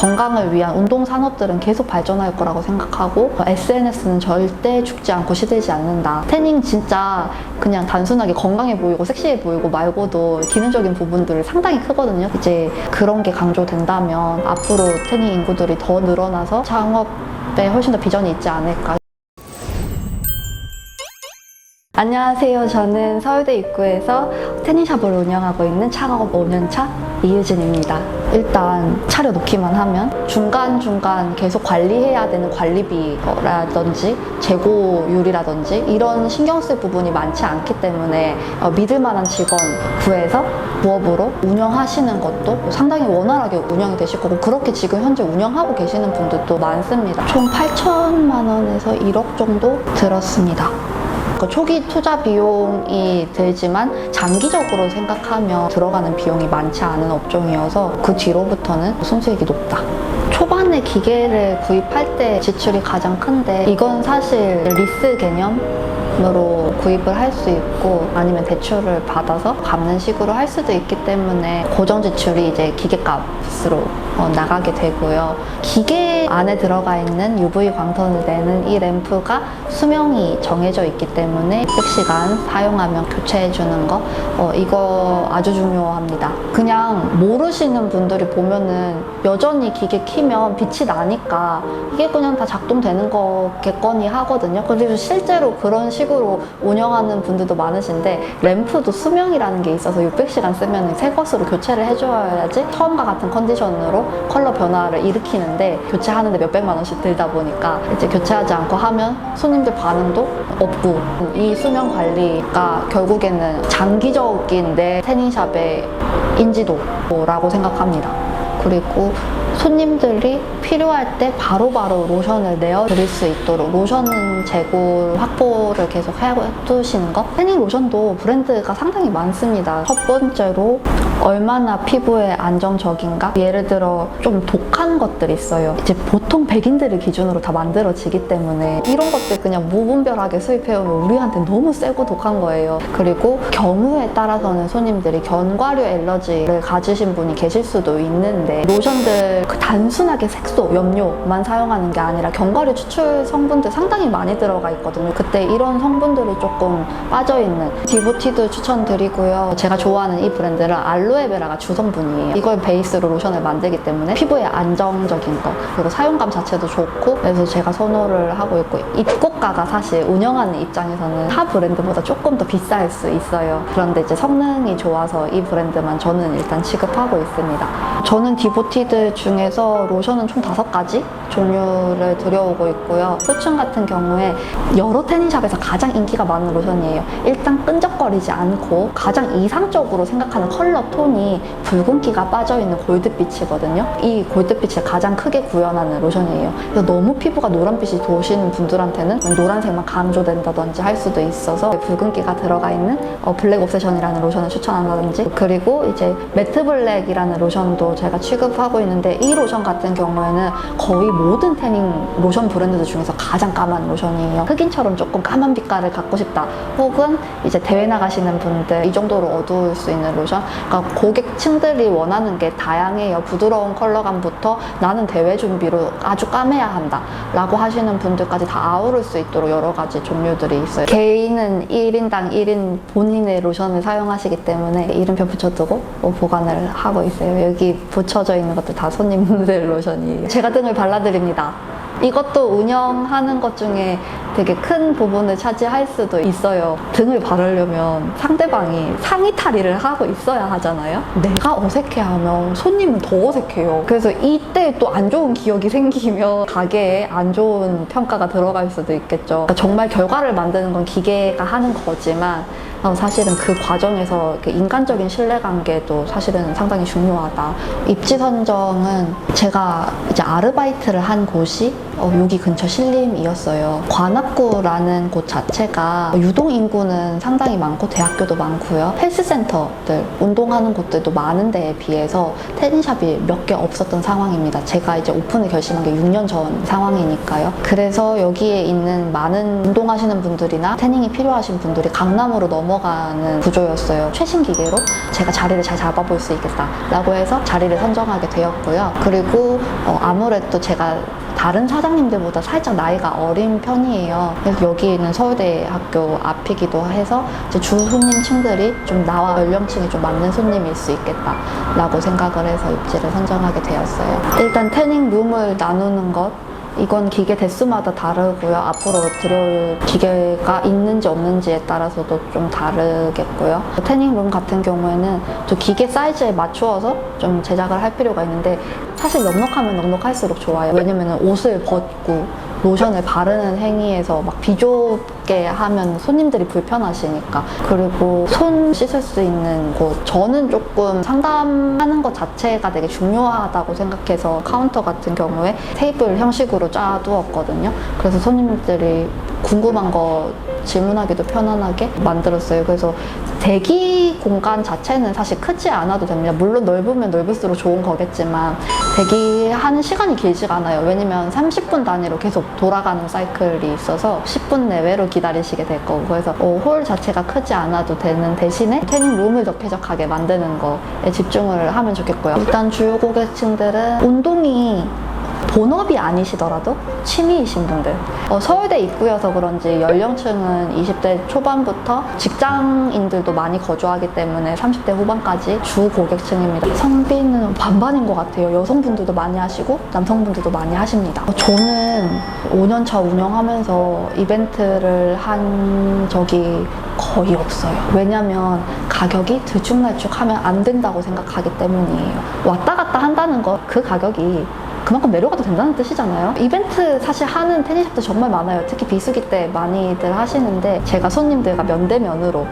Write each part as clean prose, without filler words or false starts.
건강을 위한 운동 산업들은 계속 발전할 거라고 생각하고 SNS는 절대 죽지 않고 시들지 않는다. 태닝 진짜 그냥 단순하게 건강해 보이고 섹시해 보이고 말고도 기능적인 부분들이 상당히 크거든요. 이제 그런 게 강조된다면 앞으로 태닝 인구들이 더 늘어나서 창업에 훨씬 더 비전이 있지 않을까. 안녕하세요. 저는 서울대 입구에서 태닝샵을 운영하고 있는 창업 5년차 이유진입니다. 일단 차려놓기만 하면 중간중간 계속 관리해야 되는 관리비라든지 재고율이라든지 이런 신경 쓸 부분이 많지 않기 때문에 믿을 만한 직원 구해서 부업으로 운영하시는 것도 상당히 원활하게 운영이 되실 거고, 그렇게 지금 현재 운영하고 계시는 분들도 많습니다. 총 8천만 원에서 1억 정도 들었습니다. 초기 투자 비용이 들지만 장기적으로 생각하면 들어가는 비용이 많지 않은 업종이어서 그 뒤로부터는 순수익이 높다. 초반에 기계를 구입할 때 지출이 가장 큰데, 이건 사실 리스 개념으로 구입을 할 수 있고 아니면 대출을 받아서 갚는 식으로 할 수도 있기 때문에 고정 지출이 이제 기계값으로 나가게 되고요. 기계 안에 들어가 있는 UV 광선을 내는 이 램프가 수명이 정해져 있기 때문에 600시간 사용하면 교체해주는 거, 이거 아주 중요합니다. 그냥 모르시는 분들이 보면은 여전히 기계 키면 빛이 나니까 이게 그냥 다 작동되는 거겠거니 하거든요. 그리고 실제로 그런 식으로 운영하는 분들도 많으신데, 램프도 수명이라는 게 있어서 600시간 쓰면 새 것으로 교체를 해줘야지 처음과 같은 컨디션으로 컬러 변화를 일으키는데, 교체하는데 몇백만 원씩 들다 보니까 이제 교체하지 않고 하면 손님들 반응도 없고, 이 수명 관리가 결국에는 장기적인 내 태닝샵의 인지도라고 생각합니다. 그리고 손님들이 필요할 때 바로바로 로션을 내어드릴 수 있도록 로션 재고 확보를 계속 해두시는 거. 태닝 로션도 브랜드가 상당히 많습니다. 첫 번째로 얼마나 피부에 안정적인가? 예를 들어 좀 독한 것들이 있어요. 이제 보통 백인들을 기준으로 다 만들어지기 때문에 이런 것들 그냥 무분별하게 수입해오면 우리한테 너무 세고 독한 거예요. 그리고 경우에 따라서는 손님들이 견과류 알러지를 가지신 분이 계실 수도 있는데, 로션들 단순하게 색소, 염료만 사용하는 게 아니라 견과류 추출 성분들 상당히 많이 들어가 있거든요. 그때 이런 성분들이 조금 빠져있는 디보티드 추천드리고요. 제가 좋아하는 이 브랜드는 알로에베라가 주성분이에요. 이걸 베이스로 로션을 만들기 때문에 피부에 안정적인 거, 그리고 사용감 자체도 좋고, 그래서 제가 선호를 하고 있고, 입고가가 사실 운영하는 입장에서는 타 브랜드보다 조금 더 비쌀 수 있어요. 그런데 이제 성능이 좋아서 이 브랜드만 저는 일단 취급하고 있습니다. 저는 디보티드 중에서 로션은 총 5가지 종류를 들여오고 있고요. 포춘 같은 경우에 여러 태닝샵에서 가장 인기가 많은 로션이에요. 일단 끈적거리지 않고 가장 이상적으로 생각하는 컬러 톤이 붉은기가 빠져있는 골드빛이거든요. 이 골드빛을 가장 크게 구현하는 로션이에요. 그래서 너무 피부가 노란빛이 도시는 분들한테는 노란색만 강조된다든지 할 수도 있어서 붉은기가 들어가 있는 블랙 옵세션이라는 로션을 추천한다든지, 그리고 이제 매트 블랙이라는 로션도 제가 취급하고 있는데, 이 로션 같은 경우에는 거의 모든 태닝 로션 브랜드들 중에서 가장 까만 로션이에요. 흑인처럼 조금 까만 빛깔을 갖고 싶다, 혹은 이제 대회 나가시는 분들 이 정도로 어두울 수 있는 로션, 그러니까 고객층들이 원하는 게 다양해요. 부드러운 컬러감부터 나는 대회 준비로 아주 까매야 한다 라고 하시는 분들까지 다 아우를 수 있도록 여러 가지 종류들이 있어요. 개인은 1인당 1인 본인의 로션을 사용하시기 때문에 이름표 붙여두고 보관을 하고 있어요. 여기 붙여져 있는 것들 다 손님들 로션이에요. 제가 등을 발라드립니다. 이것도 운영하는 것 중에 되게 큰 부분을 차지할 수도 있어요. 등을 바르려면 상대방이 상의 탈의를 하고 있어야 하잖아요. 내가 어색해하면 손님은 더 어색해요. 그래서 이때 또 안 좋은 기억이 생기면 가게에 안 좋은 평가가 들어갈 수도 있겠죠. 그러니까 정말 결과를 만드는 건 기계가 하는 거지만 사실은 그 과정에서 인간적인 신뢰관계도 사실은 상당히 중요하다. 입지 선정은 제가 이제 아르바이트를 한 곳이 여기 근처 신림이었어요. 관악 관악구라는 곳 자체가 유동 인구는 상당히 많고 대학교도 많고요. 헬스센터들, 운동하는 곳들도 많은 데에 비해서 테니샵이 몇 개 없었던 상황입니다. 제가 이제 오픈을 결심한 게 6년 전 상황이니까요. 그래서 여기에 있는 많은 운동하시는 분들이나 태닝이 필요하신 분들이 강남으로 넘어가는 구조였어요. 최신 기계로 제가 자리를 잘 잡아볼 수 있겠다라고 해서 자리를 선정하게 되었고요. 그리고 아무래도 제가 다른 사장님들보다 살짝 나이가 어린 편이에요. 그래서 여기 있는 서울대학교 앞이기도 해서 이제 주 손님층들이 좀 나와 연령층이 좀 맞는 손님일 수 있겠다라고 생각을 해서 입지를 선정하게 되었어요. 일단 태닝 룸을 나누는 것, 이건 기계 대수마다 다르고요. 앞으로 들여올 기계가 있는지 없는지에 따라서도 좀 다르겠고요. 태닝룸 같은 경우에는 또 기계 사이즈에 맞추어서 좀 제작을 할 필요가 있는데 사실 넉넉하면 넉넉할수록 좋아요. 왜냐면 옷을 벗고 로션을 바르는 행위에서 막 비좁게 하면 손님들이 불편하시니까. 그리고 손 씻을 수 있는 곳, 저는 조금 상담하는 것 자체가 되게 중요하다고 생각해서 카운터 같은 경우에 테이블 형식으로 짜두었거든요. 그래서 손님들이 궁금한 거 질문하기도 편안하게 만들었어요. 그래서 대기 공간 자체는 사실 크지 않아도 됩니다. 물론 넓으면 넓을수록 좋은 거겠지만 대기하는 시간이 길지가 않아요. 왜냐면 30분 단위로 계속 돌아가는 사이클이 있어서 10분 내외로 기다리시게 될 거고, 그래서 홀 자체가 크지 않아도 되는 대신에 태닝룸을 더 쾌적하게 만드는 거에 집중을 하면 좋겠고요. 일단 주요 고객층들은 운동이 본업이 아니시더라도 취미이신 분들, 서울대 입구여서 그런지 연령층은 20대 초반부터 직장인들도 많이 거주하기 때문에 30대 후반까지 주 고객층입니다. 성비는 반반인 것 같아요. 여성분들도 많이 하시고 남성분들도 많이 하십니다. 저는 5년차 운영하면서 이벤트를 한 적이 거의 없어요. 왜냐면 가격이 들쭉날쭉하면 안 된다고 생각하기 때문이에요. 왔다 갔다 한다는 거, 그 가격이 그만큼 내려가도 된다는 뜻이잖아요. 이벤트 사실 하는 테니샵도 정말 많아요. 특히 비수기 때 많이들 하시는데 제가 손님들과 면대면으로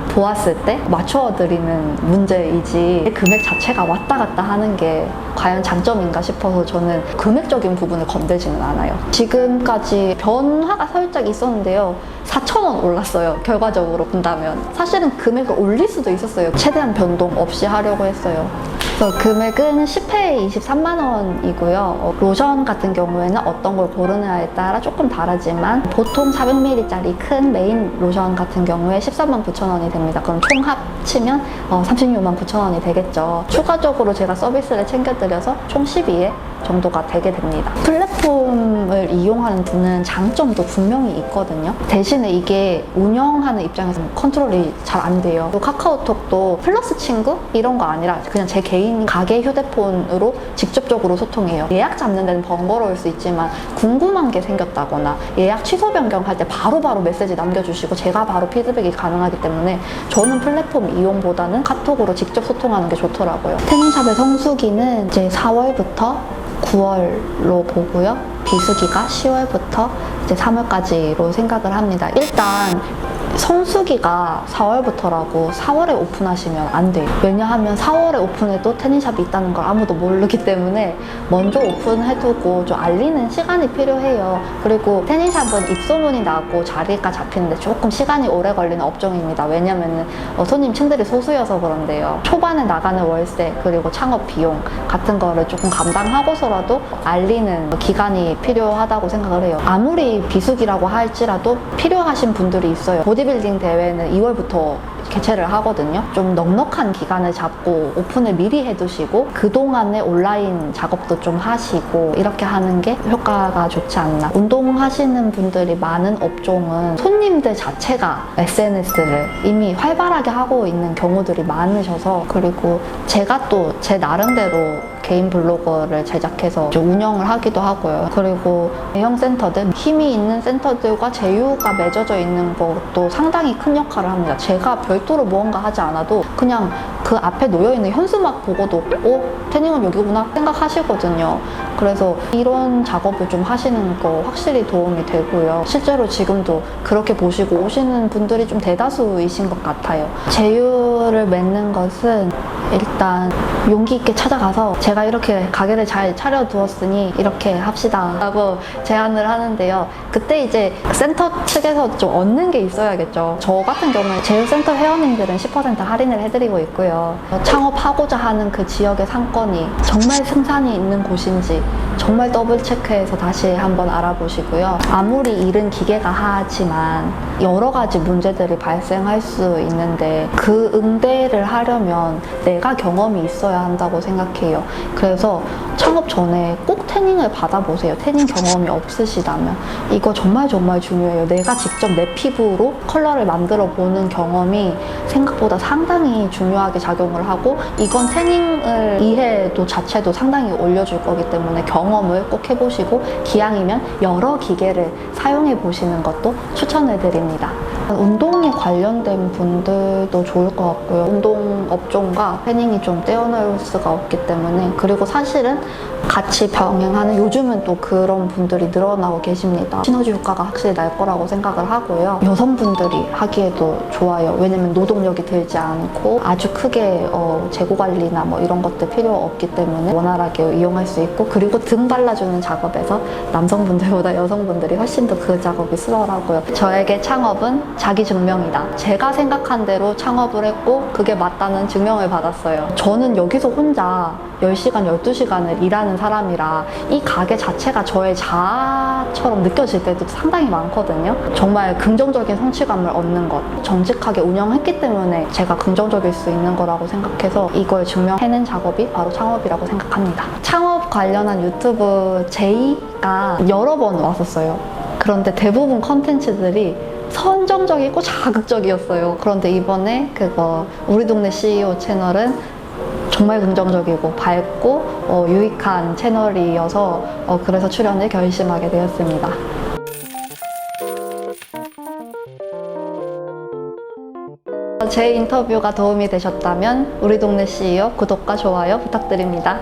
보았을 때 맞춰드리는 문제이지 금액 자체가 왔다 갔다 하는 게 과연 장점인가 싶어서 저는 금액적인 부분을 건들지는 않아요. 지금까지 변화가 살짝 있었는데요. 4,000원 올랐어요. 결과적으로 본다면. 사실은 금액을 올릴 수도 있었어요. 최대한 변동 없이 하려고 했어요. 그래서 금액은 10회에 23만 원이고요. 로션 같은 경우에는 어떤 걸 고르느냐에 따라 조금 다르지만 보통 400ml짜리 큰 메인 로션 같은 경우에 13만 9천 원이 됩니다. 그럼 총 합치면 36만 9천 원이 되겠죠. 추가적으로 제가 서비스를 챙겨드려서 총 12회 정도가 되게 됩니다. 플랫폼을 이용하는 분은 장점도 분명히 있거든요. 대신에 이게 운영하는 입장에서 컨트롤이 잘 안 돼요. 또 카카오톡도 플러스 친구? 이런 거 아니라 그냥 제 개인 가게 휴대폰으로 직접적으로 소통해요. 예약 잡는 데는 번거로울 수 있지만 궁금한 게 생겼다거나 예약 취소 변경할 때 바로바로 메시지 남겨주시고 제가 바로 피드백이 가능하기 때문에 저는 플랫폼 이용보다는 카톡으로 직접 소통하는 게 좋더라고요. 태닝샵의 성수기는 이제 4월부터 9월로 보고요. 비수기가 10월부터 이제 3월까지로 생각을 합니다. 일단 성수기가 4월부터라고 4월에 오픈하시면 안 돼요. 왜냐하면 4월에 오픈해도 태닝샵이 있다는 걸 아무도 모르기 때문에 먼저 오픈해두고 좀 알리는 시간이 필요해요. 그리고 태닝샵은 입소문이 나고 자리가 잡히는데 조금 시간이 오래 걸리는 업종입니다. 왜냐면은 손님 층들이 소수여서 그런데요. 초반에 나가는 월세 그리고 창업 비용 같은 거를 조금 감당하고서라도 알리는 기간이 필요하다고 생각을 해요. 아무리 비수기라고 할지라도 필요하신 분들이 있어요. 보디빌딩 대회는 2월부터 개최를 하거든요. 좀 넉넉한 기간을 잡고 오픈을 미리 해두시고 그동안에 온라인 작업도 좀 하시고 이렇게 하는 게 효과가 좋지 않나. 운동하시는 분들이 많은 업종은 손님들 자체가 SNS를 이미 활발하게 하고 있는 경우들이 많으셔서, 그리고 제가 또 제 나름대로 개인 블로거를 제작해서 운영을 하기도 하고요. 그리고 대형 센터들, 힘이 있는 센터들과 제휴가 맺어져 있는 것도 상당히 큰 역할을 합니다. 제가 별도로 무언가 하지 않아도 그냥 그 앞에 놓여있는 현수막 보고도 태닝은 여기구나 생각하시거든요. 그래서 이런 작업을 좀 하시는 거 확실히 도움이 되고요. 실제로 지금도 그렇게 보시고 오시는 분들이 좀 대다수이신 것 같아요. 제휴를 맺는 것은 일단 용기 있게 찾아가서 제가 이렇게 가게를 잘 차려두었으니 이렇게 합시다 라고 제안을 하는데요. 그때 이제 센터 측에서 좀 얻는 게 있어야겠죠. 저 같은 경우는 제휴센터 회원님들은 10% 할인을 해드리고 있고요. 창업하고자 하는 그 지역의 상권이 정말 승산이 있는 곳인지 정말 더블 체크해서 다시 한번 알아보시고요. 아무리 일은 기계가 하지만 여러 가지 문제들이 발생할 수 있는데 그 응대를 하려면 내가 경험이 있어야 한다고 생각해요. 그래서 창업 전에 꼭 태닝을 받아보세요. 태닝 경험이 없으시다면. 이거 정말 중요해요. 내가 직접 내 피부로 컬러를 만들어 보는 경험이 생각보다 상당히 중요하게 작용을 하고, 이건 태닝을 이해도 자체도 상당히 올려줄 거기 때문에 경험을 꼭 해보시고 기왕이면 여러 기계를 사용해 보시는 것도 추천을 드립니다. 운동에 관련된 분들도 좋을 것 같고요. 운동 업종과 태닝이 좀 떼어놓을 수가 없기 때문에, 그리고 사실은 같이 병행하는, 요즘은 또 그런 분들이 늘어나고 계십니다. 시너지 효과가 확실히 날 거라고 생각을 하고요. 여성분들이 하기에도 좋아요. 왜냐면 노동력이 들지 않고 아주 크게 재고 관리나 뭐 이런 것들 필요 없기 때문에 원활하게 이용할 수 있고, 그리고 등 발라주는 작업에서 남성분들보다 여성분들이 훨씬 더 그 작업이 수월하고요. 저에게 창업은 자기 증명이다. 제가 생각한 대로 창업을 했고 그게 맞다는 증명을 받았어요. 저는 여기서 혼자 10시간, 12시간을 일하는 사람이라 이 가게 자체가 저의 자아처럼 느껴질 때도 상당히 많거든요. 정말 긍정적인 성취감을 얻는 것, 정직하게 운영했기 때문에 제가 긍정적일 수 있는 거라고 생각해서 이걸 증명해낸 작업이 바로 창업이라고 생각합니다. 창업 관련한 유튜브 제의가 여러 번 왔었어요. 그런데 대부분 컨텐츠들이 선정적이고 자극적이었어요. 그런데 이번에 우리 동네 CEO 채널은 정말 긍정적이고 밝고 유익한 채널이어서 그래서 출연을 결심하게 되었습니다. 제 인터뷰가 도움이 되셨다면 우리 동네 CEO 구독과 좋아요 부탁드립니다.